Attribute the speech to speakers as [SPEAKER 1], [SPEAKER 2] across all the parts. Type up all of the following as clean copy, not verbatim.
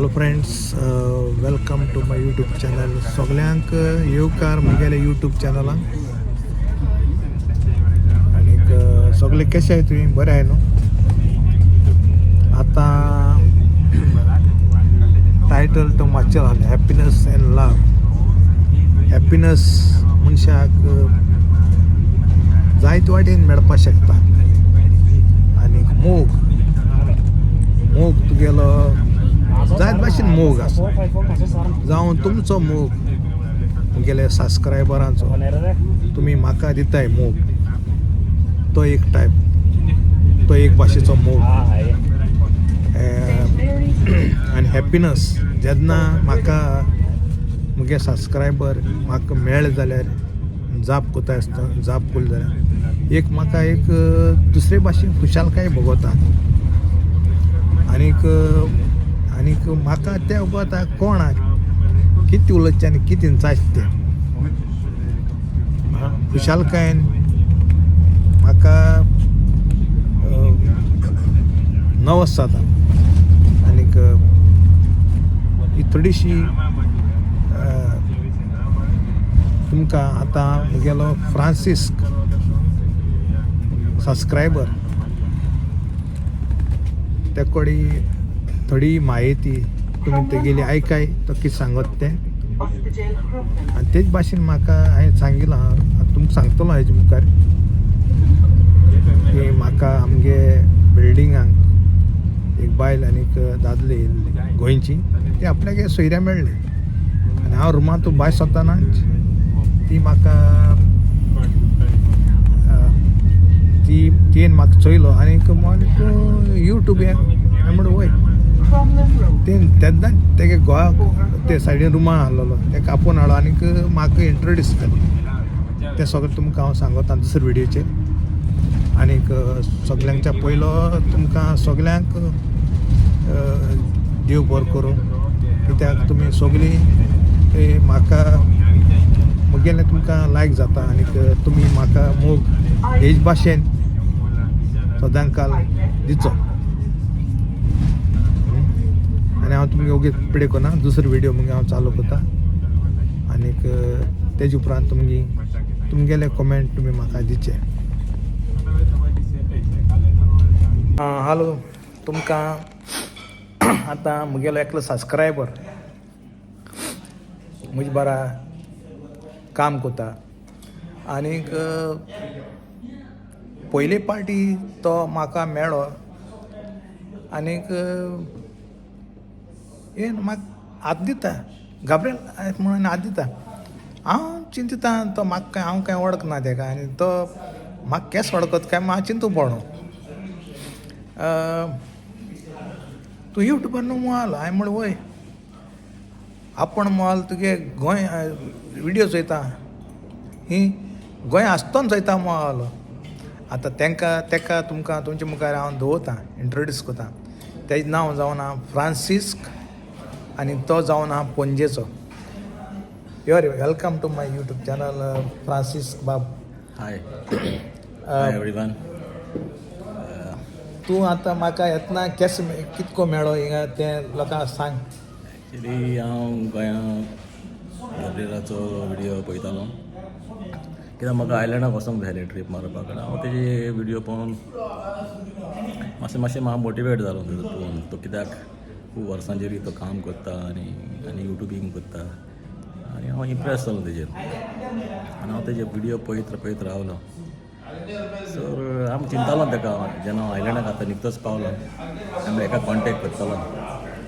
[SPEAKER 1] Hello friends, welcome to my YouTube channel. सगळ्यांक येवकार म्हगेल्या यूट्यूब चॅनलाक. आणि सगळे कसे आहे तुम्ही? बरे आहे न्हू? आता टायटल तो मातशें घालें, हॅपिनस अँड लव. हॅपिनस मनशाक जायते वाटेन मेळपाक शकता. आणि मोग तुगेलो जायत भाशेन मोग आसा. जावं तुमचो मोग, तुमगेल्या सबस्क्रायबरांचो तुमी म्हाका दिताय मोग, तो एक टायप, तो एक भाशेचो मोग. आनी हॅपिनस जेन्ना म्हाका मुगे सबस्क्रायबर म्हाका मेळ्ळे जाल्यार जाप कोता आसता, जाप केलो जाल्यार एक म्हाका एक दुसरे भाशेन खुशालकाय भोगोता. आनीक म्हाका तें उगोता कोणाक कितें उलोवचें आनी कितें जायत तें खुशालकायेन म्हाका नवस जाता. आनीक ही थोडीशी तुमकां आतां मुगेलो फ्रांसिस्क सबस्क्रायबर ते कोडी थोडी म्हायती तुमी तेगेली आयकाय, तो कितें सांगत तें. आनी तेच भाशेन म्हाका हांवें सांगिलां, तुमकां सांगतलो हेजे मुखार की म्हाका आमगे बिल्डिंगांक एक बायल आनीक दादले येयल्ले गोंयची. ते आपल्यागे सोयऱ्या मेळ्ळे आनी हांव रुमांतूं भायर सरतानाच ती म्हाका तियेन म्हाका चोयलो आनीक यूट्यूब्याक हांवें म्हणून वय तेन्ना तेगे घोवाक ते सायडीन रुमान आहलोलो, तेका आपोवन हाडलो आनीक म्हाका इंट्रोड्यूस केलो. तें सगळें तुमकां हांव सांगता दुसरे व्हिडिओचेर. आनीक सगल्यांच्या पयलो तुमकां सगल्यांक देव बरो करूं, कित्याक तुमी सगळीं म्हाका मुगेलें तुमकां लायक जाता. आनीक तुमी म्हाका मोग हेच भाशेन सदांकाल दिचो. आनी हांव तुमगे ओगीच पिडे कोना, दुसरो व्हिडिओ मुगे हांव चालू कोता. आनीक तेजे उपरांत तुमगेले कमेंट तुमी म्हाका दिचे. हालो, तुमकां आतां मुगेलो एकलो सबस्क्रायबर म्हजे बारा काम कोता. आनीक पयले पाटी तो म्हाका मेळ्ळो आनीक हे म्हाका हात दिता, घाबरेल म्हणून हात दिता. हांव चिंतिता तो म्हाका हांव कांय वळखना तेका, आनी तो म्हाका केस वळखत काय हांव चिंतू पडलो. तूं यूट्यूबार न्हू मोवाल? हांवें म्हणलें वय. आपण मोवाल तुगे गोंय व्हिडियो चोयता, ही गोंय आसतोन चोयता मोवालो. आतां तेका तुमकां तुमचे मुखार हांव दवरतां, इंट्रोड्यूस कोता. तेजें नांव जावन फ्रांसिस्क आनी तो जावन पणजेचो. You're welcome to my YouTube channel Francisco बाब.
[SPEAKER 2] Hi everyone.
[SPEAKER 1] तूं आतां म्हाका येतना केस कितको मेळ्ळो हिंगा तें लोकांक सांग.
[SPEAKER 2] एक्चुली हांव गोंयां गाब्रिएलाचो व्हिडियो पळयतालो, कित्याक म्हाका आयलँडाक वचोंक जाय आसलें ट्रीप मारपाक. आनी हांव तेजे व्हिडियो पळोवन मातशें हांव मोटिवेट जालो पळोवन. तो कित्याक खूब वर्सांचेर तो काम करता आनी यूट्यूबिंग करता. आनी हांव इम्प्रेस जालो तेजेर. आनी हांव तेजे व्हिडियो पळयत रावलो. सो हांव चिंतालो तेका, जेन्ना हांव आयलँडाक आतां निकतोच पावलो, हांवें हेका कॉन्टेक्ट करतालो.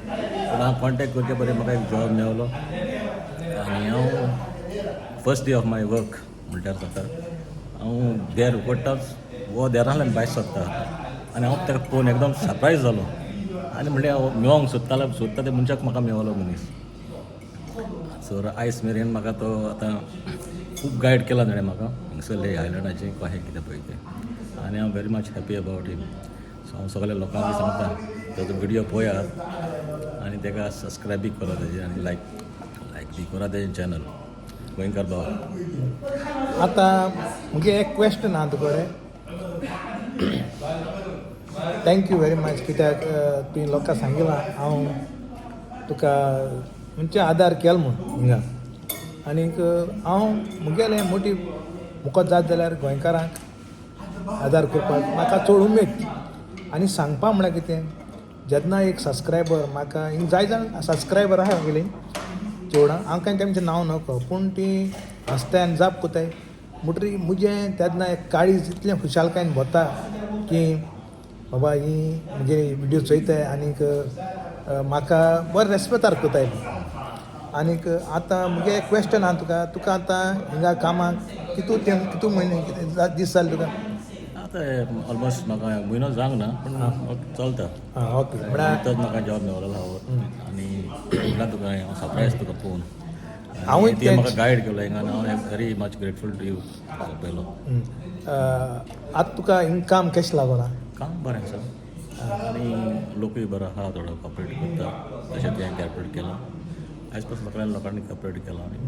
[SPEAKER 2] पूण हांव कॉन्टेक्ट करचे पयलीं म्हाका एक जॉब मेळ्ळो आनी हांव first day of my work म्हणल्यार जाता हांव देर उगडटाच वो देरांतल्यान भायर सरता. आनी हांव तेका पळोवन एकदम सरप्रायज जालो आनी म्हणलें हांव मेळोंक सोदता त्या मनशाक म्हाका मेळलो मनीस. सो आयज मेरेन म्हाका तो आतां खूब गायड केला ताणें म्हाका हांगसरले आयलँडाचें कशें कितें पळय तें. आनी हांव very much happy about him. So हांव सगळ्या लोकांक सांगता ताजो व्हिडियो पळयात आनी तेका सबस्क्रायब बी करा तेजें आनी लायक बी करा तेजें चॅनल गोंयकार बाब.
[SPEAKER 1] आतां मुगे एक क्वेश्चन आहा तुका कडेन. थँक्यू वेरी मच, कित्याक तुवें लोकांक सांगिलां हांव तुका म्हणजे आदार केलो म्हूण हिंगा आनीक हांव मुगेलें मोठी मुखत जात जाल्यार गोंयकारांक आदार करपाक म्हाका चड उमेद आनी सांगपा म्हळ्यार कितें जेन्ना एक सबस्क्रायबर म्हाका हिंग जाय जाण सबस्क्रायबर आहा गेली चड हांव कांय तेमचें नांव नकळो पूण ती हसताय आनी जाप कोताय म्हणटरी म्हजें तेन्ना एक काळीज इतलें खुशालकायेन भरता की बाबा ही म्हजे विडियो चोयताय आनीक म्हाका बरें रेस्पेतार कोताय आनीक आतां मुगे एक क्वेश्चन आहा तुका आतां हिंगा कामाक कितू म्हयने कितें दीस जाले तुका
[SPEAKER 2] आतां ऑलमोस्ट म्हाका म्हयनो जावंक ना पूण चलता
[SPEAKER 1] आं ओके म्हळ्यार
[SPEAKER 2] तर म्हाका जॉब मेळ्ळो आहा आनी म्हटल्यार तुका हांव सरप्रायज तुका पळोवन
[SPEAKER 1] हांवूय
[SPEAKER 2] ती म्हाका गायड केलो हिंगा हांव am very much grateful to you पयलो
[SPEAKER 1] आतां तुका हिंग काम कशें लागोना
[SPEAKER 2] काम बरें आसा आनी लोकूय बरो आहा थोडो कॉपरेट करता तशें तुवें कॉपरेट केलो आयज पासून सगळ्या लोकांनी कॉपरेट केलो आनी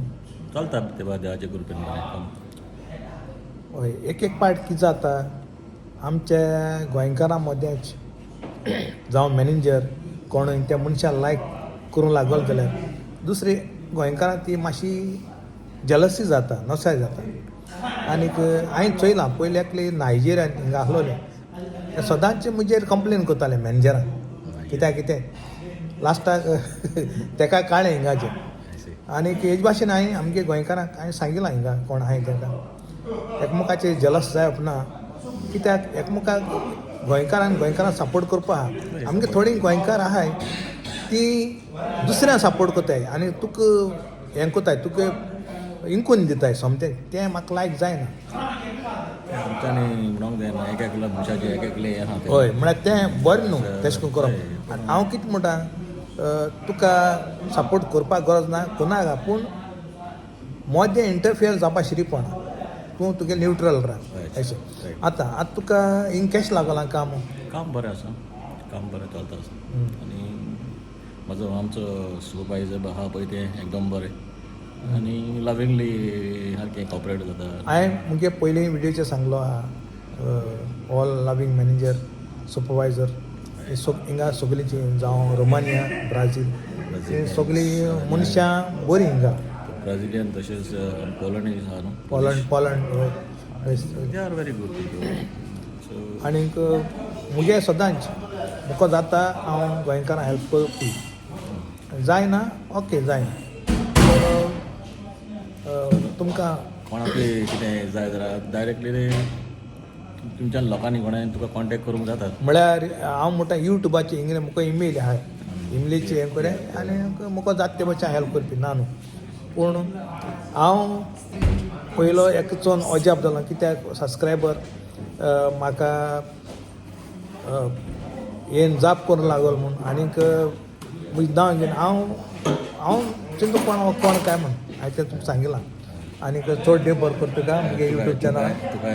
[SPEAKER 2] चलता ते देवाच्या कृपेन बरें काम
[SPEAKER 1] हय एक पार्ट कितें जाता आमच्या गोंयकारां मदेंच जावं मॅनेजर कोण त्या मनशाक लायक करूंक लागलो जाल्यार दुसरी गोंयकारां ती मातशी जलसी जाता नसाय जाता आनीक हांवें चोयलां पयलीं एकली नायजेरियान हिंगा आसलोले ते सदांच म्हजेर कंप्लेन करताले मॅनेजराक कित्याक लास्टाक तेका काळें हिंगाचें आनीक हेज भाशेन हांवें आमगे गोंयकारांक हांवें सांगिलां हिंगा कोण हांवें तांकां एकमुखाचेर जलस जावप ना कित्याक एकमुखाक गोंयकारांक सपोर्ट करपा आहा आमगे थोडी गोंयकार आहाय ती दुसऱ्यांक सपोर्ट कोताय आनी तुका हें कोताय तुका इंकून दिताय सोमतें तें म्हाका लायक जायना
[SPEAKER 2] आमच्यांनी म्हणूंक जायना एक एकलो मनशाचें एक एकलें हें आहा
[SPEAKER 1] हय म्हळ्यार तें बरें न्हू तेशें करून करप आनी हांव कितें म्हणटा तुका सपोर्ट करपाक गरज ना कोणाक पूण मोदें इंटरफियर जावपा शिरीपणा तूं तुगे न्यूट्रल राव अशें आतां तुका हिंग कशें लागलां काम
[SPEAKER 2] बरें आसा काम बरें चलता आसा आनी म्हाजो आमचो सुपरवायझर आहा पळय तें एकदम बरें आनी लविंगली सारकें कॉपरेट जाता
[SPEAKER 1] हांवें मुगे पयलीं विडियोचेर सांगलो आहा ऑल लविंग मॅनेजर सुपरवायझर हिंगा सगळीं जावं रोमानिया ब्राजील सगळीं मनशां बरीं हिंगा
[SPEAKER 2] ब्राझिलियन तशेंच पोलंडूय आहा न्हू
[SPEAKER 1] Poland
[SPEAKER 2] they are very good people
[SPEAKER 1] आनीक मुगे सदांच मुको जाता हांव गोंयकारांक हेल्प करपी जायना ओके जायना तुमकां
[SPEAKER 2] कोणाकूय कितें जाय जाल्यार डायरेक्टली तुमच्या लोकांनी कोणाय तुका कॉन्टेक्ट करूंक जाता
[SPEAKER 1] म्हळ्यार हांव म्हणटा युट्यूबाचेर हिंगे मुको ईमेल आहाय इमेलीचेर हें करे आनी मुको जाता ते भाशेन हेल्प करपी ना न्हू पूण हांव पयलो एक चोन अजाप जालो कित्याक सबस्क्रायबर म्हाका हें जाप करूंक लागलो म्हूण आनीक म्हजें नांव घेवन हांव चिंतून कोण काय म्हूण हांवें तें तुमकां सांगिलां आनीक चड डे बरो करता तुका म्हगे यूट्यूब चॅनल
[SPEAKER 2] तुका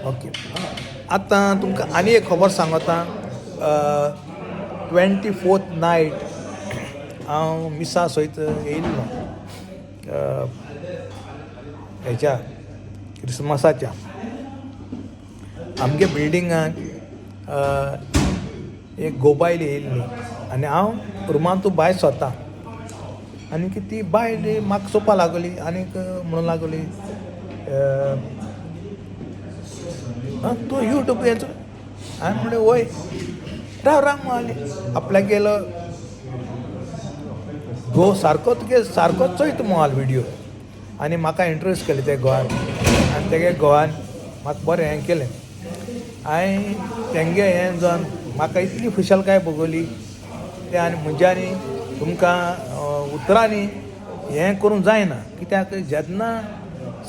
[SPEAKER 1] ओके आतां तुमकां आनी एक खबर सांगता 24th नायट हांव मिसा सयत येयल्लो हेच्या क्रिसमसाच्या आमगे बिल्डिंगाक एक गोबायल येयल्ली आनी हांव रुमांतू भायर सोदतां आनी ती बायल म्हाका चोवपा लागली आनीक म्हणूंक लागली तूं यूट्यूब हेचो हांवें म्हणलें वय राव म्हणलें आपल्याक गेलो गो सारको तुगे सारको चोयता मोबायल विडियो आनी म्हाका इंट्रोड्यूस केलें ते गोवान आनी तेगे गोवान म्हाका बरें हें केलें हांवें तेंगे हें जावन म्हाका इतली खुशालकाय भोगली ते आनी म्हज्यानी तुमकां उतरांनी हें करूंक जायना कित्याक जेन्ना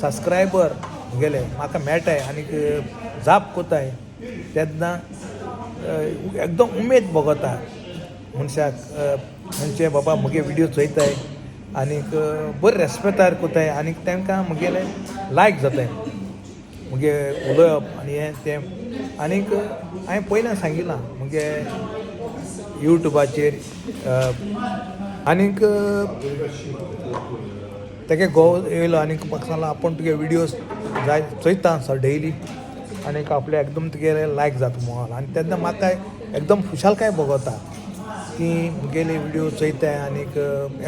[SPEAKER 1] सबस्क्रायबर गेले म्हाका मेळटाय आनीक जाप कोताय तेन्ना एकदम उमेद भोगता मनशाक म्हणजे बाबा मुगे विडियो चोयताय आनीक बरें रेस्पेक्टार कोताय आनीक तांकां मुगेलें लायक जाताय मुगे उलोवप आनी हें तें आनीक हांवें पयलें सांगिलां मुगे युट्यूबाचेर आनीक तेगे घोव येयलो आनीक म्हाका सांगलो आपूण तुगे विडियोज जाय चोयता सर डेयली आनीक आपले एकदम तुगे लायक जाता मोबायल आनी तेन्ना म्हाका एकदम खुशालकाय भोगता ती मुगेले व्हिडिओ चोयताय आनीक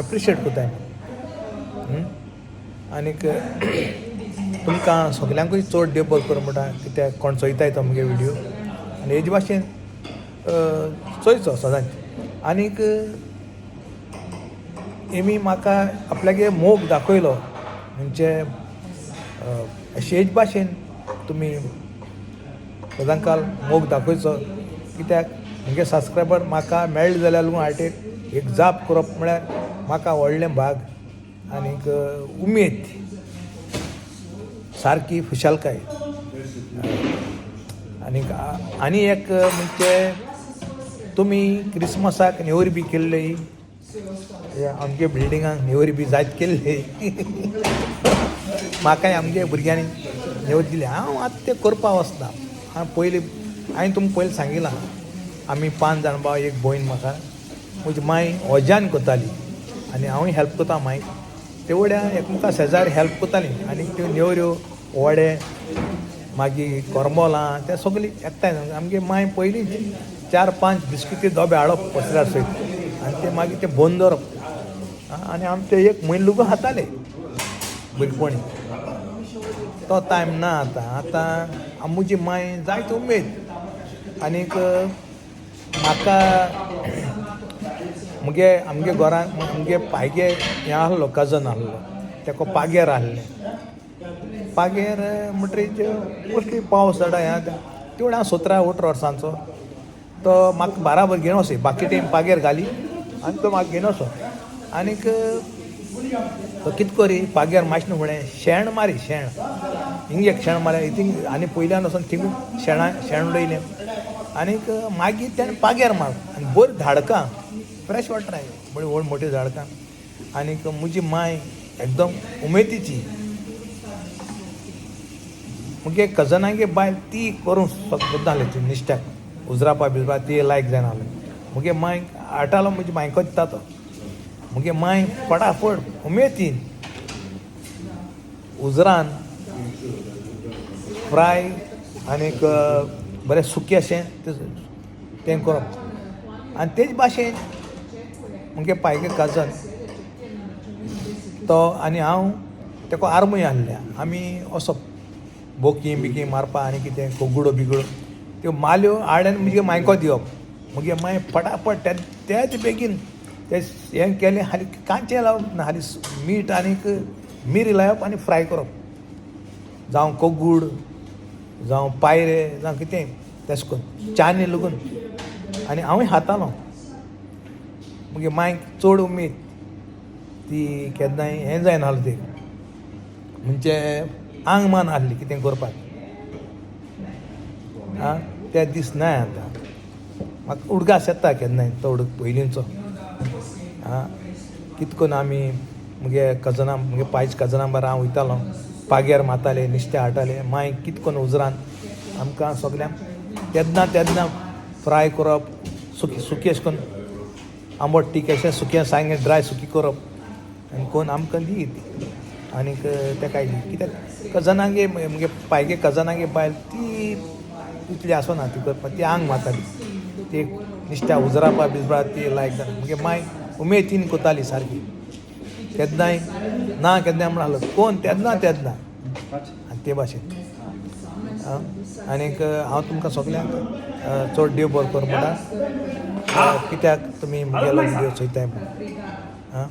[SPEAKER 1] एप्रिशिएट कोताय आनीक तुमकां सगल्यांकूय चड देव बरो करूं म्हणटा कित्याक कोण चोयताय तो मुगे व्हिडिओ आनी हेजे भाशेन चोयचो सदांच आनीक हेमी म्हाका आपल्यागे मोग दाखयलो म्हणजे हेज भाशेन तुमी सदांकाल मोग दाखयचो कित्याक मुगे सबस्क्रायबर म्हाका मेळ्ळे जाल्यार हांवें एक जाप करप म्हळ्यार म्हाका व्हडलें भाग आनीक उमेद सारकी खुशालकाय आनीक आनी एक म्हणजे तुमी क्रिसमसाक नेवरी बी केल्ली आमगे बिल्डिंगाक नेवरी बी जायत केल्ली म्हाकाय आमगे भुरग्यांनी नेवरी दिली हांव आतां तें करपा वचना हांवें तुमकां पयलीं सांगिलां आमी 5 जाण भाव एक भयण म्हाका म्हजी माय ओज्यान करताली आनी हांवूय हेल्प करता मायक तेवढ्या एकमेका शेजारी हेल्प करताली आनी त्यो नेवऱ्यो वडे मागीर कोरमोलां तें सगलीं एकठांय आमगे माय पयलीं 4-5 बिस्किटी डोबे हाडप पसऱ्यार सयत आनी ते मागीर ते बंद दवरप आनी आमी ते एक म्हयनो लुगो खाताले भुरगपणी तो टायम ना आतां म्हजी माय जायत उमेद आनीक म्हाका आमगे घरांत आमगे पायगे हें आहलो कजन आहलो तेका पागेर आहलें पागेर म्हणटरीच कसली पावस चड हें तेवढे हांव 17-18 वर्सांचो तो म्हाका बाराबर घेवन वचय बाकी टायम पागेर घाली आनी तो म्हाका घेवन वचो आनीक तो कितें करी पागेर मातशें फुडें शेण मारी शेण हिंग एक शेण मारलें हितून आनी पयल्यान वचोन थिंग शेण उडयलें आनीक मागीर तेणें पागेर मारप आनी बरीं झाडकां फ्रेश वॉटर बरी व्हड मोठी झाडकां आनीक म्हजी माय एकदम उमेदीची मुगे कजनांगे बायल ती करूं सोदता आहली ती निश्ट्याक उजरापा बिजरा ती लायक जायना आहलें मुगे माय हाडटालो म्हजी मायको दिता तो मुगे माय फटाफट उमेदीन उजरान फ्राय आनीक बरें सुकें अशें तें करप आनी तेच भाशेन मुगे पायगे काजन तो आनी हांव तेका आर्मूय आहले आमी वचप बोकी बिकी मारपा आनी कितें कोगुडो बिगडो त्यो माल्यो हाडून मुगे मायको दिवप मुगे माय फटाफट तेच बेगीन ते हें केलें हाली कांचें लावप ना हाली मीठ आनीक मिरी लावप आनी फ्राय करप जावं कोगूड जावं पायरे जावं कितें तेश करून च्यानी लगून आनी हांवूय खातालो मुगे मायक चड उमेद ती केन्नाय हें जायनाहलें ती म्हणजे आंग मान आहली कितें करपाक ते दीस नाय आतां म्हाका उडगास येता केन्नाय तो पयलींचो कितें करून आमी मुगे कजनां मुगे पायज कजनां बारा हांव वयतालो पागेर मारताले नुस्तें हाडटाले माय कितें करून उजरान आमकां सगल्यांक तेन्ना फ्राय करप सुकी अशें करून आंबट तीख अशें सुकें सांगे ड्राय सुकी करप आनी कोण आमकां दी आनीक तेका कित्याक कजनांगे मुगे पायगे कजनांगे बायल ती तितली आसना ती करपाक ती आंग मारताली ती नुस्त्या उजरापा बिजरा ती लायक जाता मुगे माय उमेदीन कोताली सारकी केन्नाय ना केन्नाय म्हण आहलो कोण तेन्ना आनी ते भाशेन आनीक हांव तुमकां सगल्यांक चड देव बरो करूं म्हणटा कित्याक तुमी मुगेलो व्हिडियो चोयताय म्हण